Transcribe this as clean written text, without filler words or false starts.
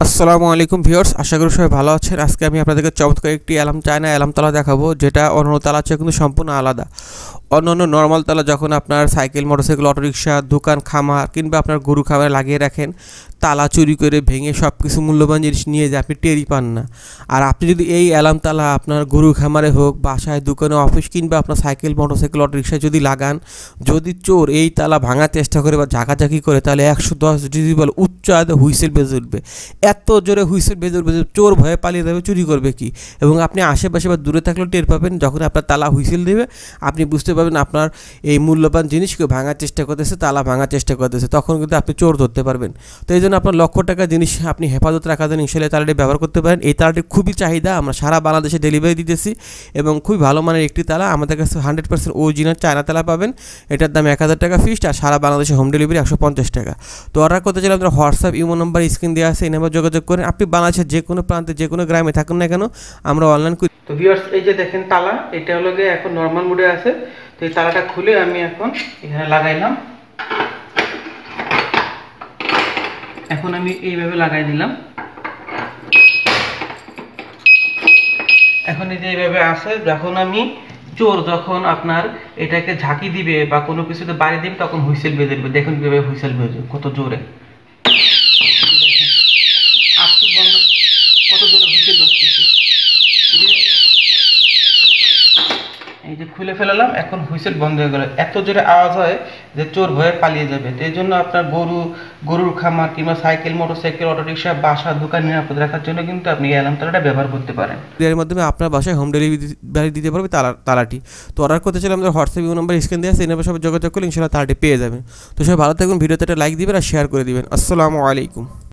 আসসালামু আলাইকুম ভিউয়ার্স, আশা করি সবাই ভালো আছেন। আজকে আমি আপনাদেরকে চমৎকার একটি চায়না অ্যালার্ম তালা দেখাবো, যেটা অন্য তালার চেয়ে কিন্তু সম্পূর্ণ আলাদা। অন্যান্য নর্মাল তালা যখন আপনার সাইকেল, মোটরসাইকেল, অটোরিকশা, দোকান, খামার কিংবা আপনার গরু খামারে লাগিয়ে রাখেন, তালা চুরি করে ভেঙে সব কিছু মূল্যবান জিনিস নিয়ে যায়, আপনি টেরই পান না। আর আপনি যদি এই অ্যালার্ম তালা আপনার গরু খামারে হোক, বাসায়, দোকানে, অফিস কিংবা আপনার সাইকেল, মোটরসাইকেল, অটোরিকশায় যদি লাগান, যদি চোর এই তালা ভাঙার চেষ্টা করে বা ঝাঁকাঝাঁকি করে, তাহলে 110 ডেসিবেল উচ্চ আওয়াজে হুইসেল বেজে উঠবে। এত জোরে হুইসেল বেজে উঠবে যে চোর ভয়ে পালিয়ে যাবে, চুরি করবে কি। এবং আপনি আশেপাশে বা দূরে থাকলেও টের পাবেন। যখন আপনার তালা হুইসেল দেবে, আপনি বুঝতে পারবেন আপনার এই মূল্যবান জিনিস কেউ ভাঙার চেষ্টা করতেছে, তালা ভাঙার চেষ্টা করতেছে। তখন কিন্তু আপনি চোর ধরতে পারবেন। তো এই জন্য আপনার লক্ষ টাকা জিনিস আপনি হেফাজত রাখার জন্য ইনশাল্লাহ তালাটি ব্যবহার করতে পারেন। এই তালাটি খুবই চাহিদা, আমরা সারা বাংলাদেশে ডেলিভারি দিতেছি এবং খুবই ভালো মানের একটি তালা। আমাদের কাছে 100% অরিজিনাল চায়না তালা পাবেন। এটার দাম 1000 টাকা ফিক্সড, আর সারা বাংলাদেশে হোম ডেলিভারি 150 টাকা। তো অর্ডার করতে চাইলে আমাদের হোয়াটসঅ্যাপ, ইমো নাম্বার স্ক্রিন দেওয়া আছে, এই নাম্বার যোগাযোগ করেন। আপনি বাংলাদেশের যে কোনো প্রান্তে, যে কোনো গ্রামে থাকুন না কেন, আমরা অনলাইন করি। তো ভিউয়ার্স, এই যে দেখেন তালা, এটা হলো গিয়ে এখন নর্মাল মোডে আছে। তো এই তালাটা খুলে আমি এখন এখানে লাগাইলাম। এখন আমি এইভাবে লাগাই দিলাম। এখন এই যে এইভাবে আছে। যখন আমি চোর যখন আপনার এটাকে ঝাঁকি দিবে বা কোনো কিছুতে বাড়ি দিবে, তখন হুইসেল বেজে দেবে। দেখুন কিভাবে হুইসেল বেজে, কত জোরে, কত জোরে হুইসেল বাজতেছে। এই যে খুলে ফেলালাম, এখন হুইসেল বন্ধ হয়ে গেল। এত জোরে আওয়াজ হয় যে চোর ভয়ে পালিয়ে যাবে। তো এই জন্য আপনার গরুর খামার কিংবা সাইকেল, মোটরসাইকেল, অটোরিকশা, বাসা, দোকান নিরাপদ রাখার জন্য কিন্তু আপনি এই অ্যালার্ম তালাটা ব্যবহার করতে পারেন। এর মাধ্যমে আপনার বাসায় হোম ডেলিভারি দিতে পারবে তালাটি। তো অর্ডার করতে চাইলে আমাদের হোয়াটসঅ্যাপ নাম্বার স্ক্রিন দেওয়া আছে, এই নাম্বার সবাই যোগাযোগ করলে ইনশাআল্লাহ তালাটি পেয়ে যাবেন। তো সবাই ভালো থাকুন, ভিডিওতে একটা লাইক দিবেন আর শেয়ার করে দিবেন। আসসালামু আলাইকুম।